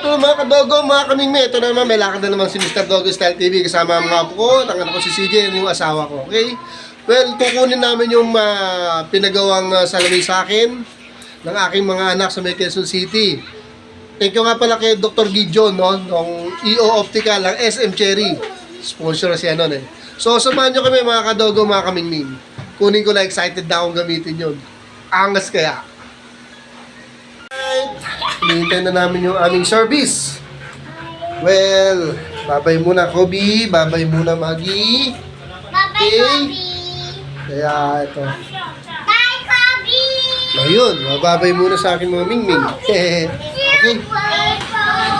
Hello mga kadogo, mga kamingme. Ito naman, may lakad na naman si Mr. Dogo Style TV kasama ang mga apo ko. Ang anak ko si CJ, yung asawa ko. Okay? Well, kukunin namin yung pinagawang salamin sa akin ng aking mga anak sa May Quezon City. Thank you nga pala kay Dr. Gideon, no? Nung EO Optical, ang SM Cherry. Sponsor siya nun eh. So, samahan nyo kami mga kadogo, mga kamingming. Kunin ko na, excited na akong gamitin yun. Angas kaya. Hinihintay na namin yung aming service. Well, babay muna Kobe, babay muna Maggie. Bye-bye, Okay. Kobe! Kaya ito. Bye, Kobe! Ayun, babay muna sa akin mga mingming. Okay.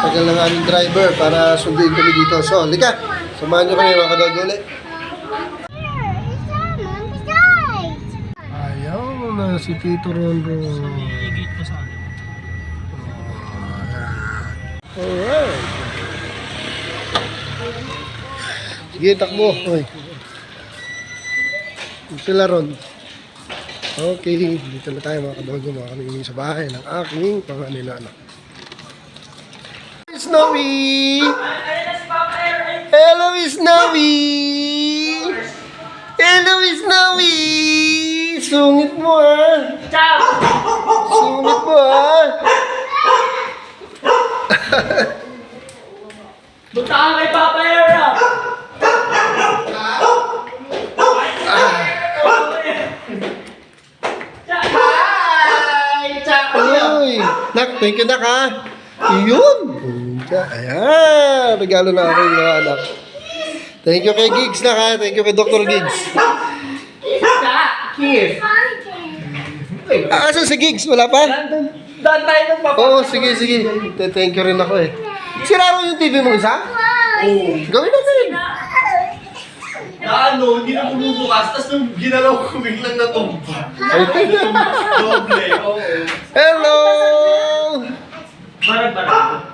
Tagal ng aming driver para sunduin kami dito. So, lika. Samahan nyo kami mga kadogo ulit. Ayaw na si Tito Rondo. Alright. Sige, takbo. Oy. Sila ron. Okay, dito na tayo mga kadogo, mga kamingming sa bahay ng aking panganay na anak. Snowy! Hello, Snowy! Hello, Snowy! Sungit mo Sungit mo Punta ka kay Papa Era! Uy! Nak, thank you nak ha! Yun! Ayan! Regalo na aking mga anak. Thank you kay Gigs nak ha! Thank you kay Dr. Gigs. Kiss! Asan si Gigs? Wala pa? Daan tayo ng Papa. Oo, sige. Thank you rin ako eh. Sira rin yung TV mo isa? Oo. Gawin natin. Na ano, hindi na bumubukas, tapos nung ginalaw ko biglang natumba. Doble, oo. Hello! Barag-barag.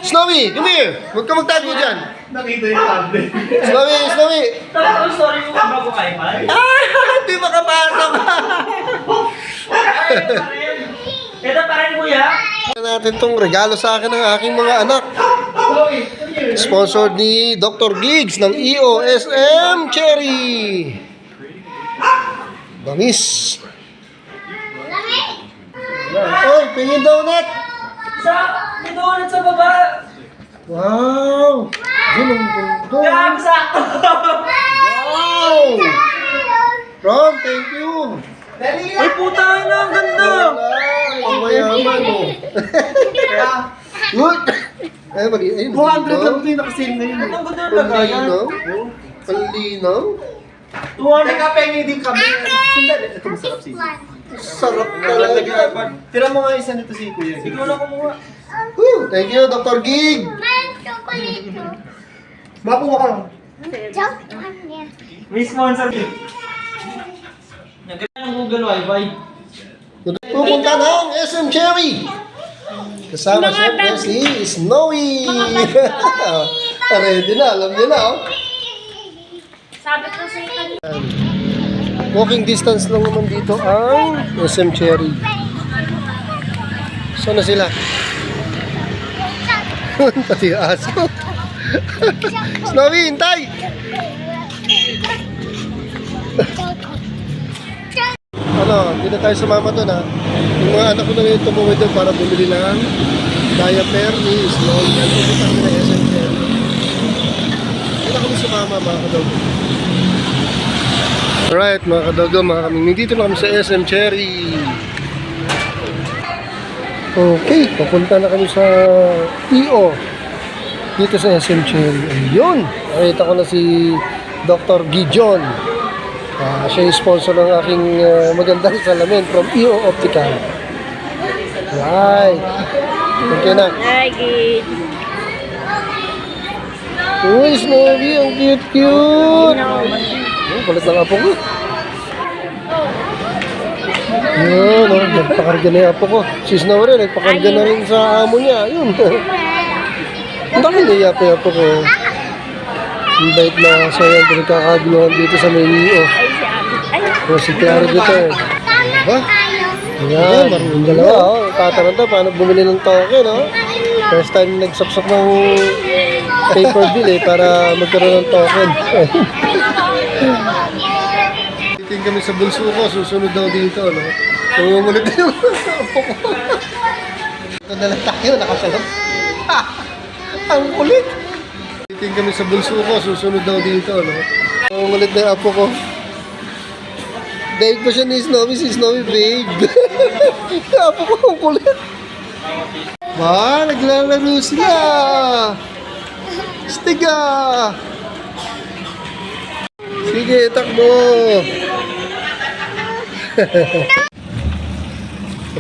Snowy, come here! Huwag ka magtago dyan. Nakita yung tablet. Snowy! Tapos sorry mo bago kayo pa. Hindi makapasok! Ito pa rin kuya. natin tong regalo sa akin ng aking mga anak. Sponsored ni Dr. Gigs ng EOSM Cherry. Bangis. Oy, pingin donut. May donut sa baba. Wow. Ginong donut. Yan, sakto. Wow. Ron, thank you. Ay, puta na, ang ganda. Ang mayaman mo. Good. Ay, mali. Ay, 200 lang ito yung nakasale na yun. Ang ganda ng lagayan. Palinaw. 200. Teka, pengi din kami. Sindali. Ito masarap siya. Sarap talaga. Tira mo nga isa nito si Kuya. Ikaw na kumuha. Woo, thank you, Dr. Gig. Makuha ka. May sponsor din. Nagkaya ng Google Wi-Fi. Pupunta ng SM Cherry. Kasama siyempre si Snowy. Ready na, alam niyo na oh. Sabi ko sa iyo. Walking distance lang naman dito ang SM Cherry. Saan na sila? Pati aso. Snowy, hintay! Ano, hindi na tayo sumama doon ha. Yung mga anak ko na ngayon tumuwi doon para bumili ng diaper ni Snowy. Yan, pupunta kami ng SM Cherry. Hindi na kami sumama mga kadogo. Alright mga kadogo, mga kaming. Dito na kami sa SM Cherry. Okay, papunta na kami sa EO. Dito sa SM Cherry. Ayun! Nakita ko na si Dr. Gideon. Siya yung sponsor ng aking magandang salamin from EO Optical. Right. Thank you na. Hi, Gid. Uy, Snowy, ang cute-cute. Kulit ng apo ko. Yun, nagpakarga na yung apo ko. Si Snowy rin, nagpakarga na rin sa amo niya. Yun. Ang dami na yung apo ko. Ang bait na sayang pinagkakaguluhan dito sa may EO. O si Clara dito eh. Ha? Ayan, yung dalawa oh. Tatanong to, paano bumili ng token oh. First time nagsaksak ng paper bill para magkaroon ng token. Titingin kami sa bulso ko, susunod daw dito, no? Tumumunod na yung apo ko. Ito na lang tayo, nakasalap. Ang kulit. Titingin kami sa bulso ko, susunod daw dito, no? Tumumunod na yung apo ko. Dahil pa siya ni Snowy, si Snowy, babe. Apo ko, ang kulit. Ba, naglalaro sila. Stiga. Sige, takbo.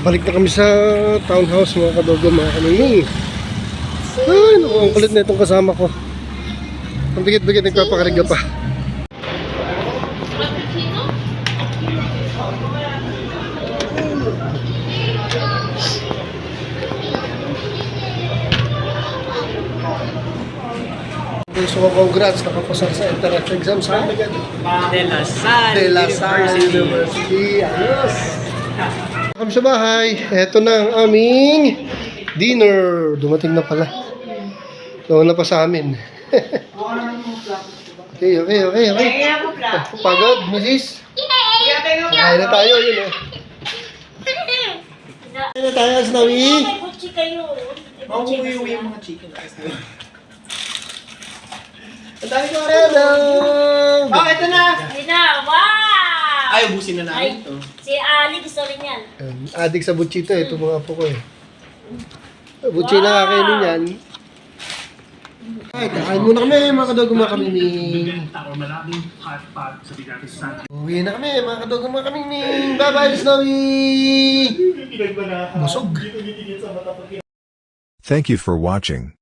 Balik na kami sa townhouse, mga kadogo, mga kanini. Ay, naku, ang kulit na itong kasama ko. Ang bigit-bigit, nagpapakariga pa. So, congrats, nakapasok sa entrance exam sa De La Salle De La Salle University. Ayos! Kami sa bahay. Ito na ang aming dinner. Dumating na pala. Nauna pa sa amin. Okay. Pagod, misis? Kain na tayo, yun eh. Kain na tayo, Snowy. May butchi kayo. Mauwi-uwi yung mga chicken. Ang dami ko hello! Oh, ito na! Ay na, wow! Ay, ubusin na Ay, namin ito. si Ali gusto rin yan. Adik sa butchito eh, ito mga apo ko eh. Butchi na kakainin yan. Ay, kakain muna kami mga kadogo mga kamiming. Uwi na kami mga kadogo mga kamiming. Bye-bye, Snowy! Busog. Thank you for watching.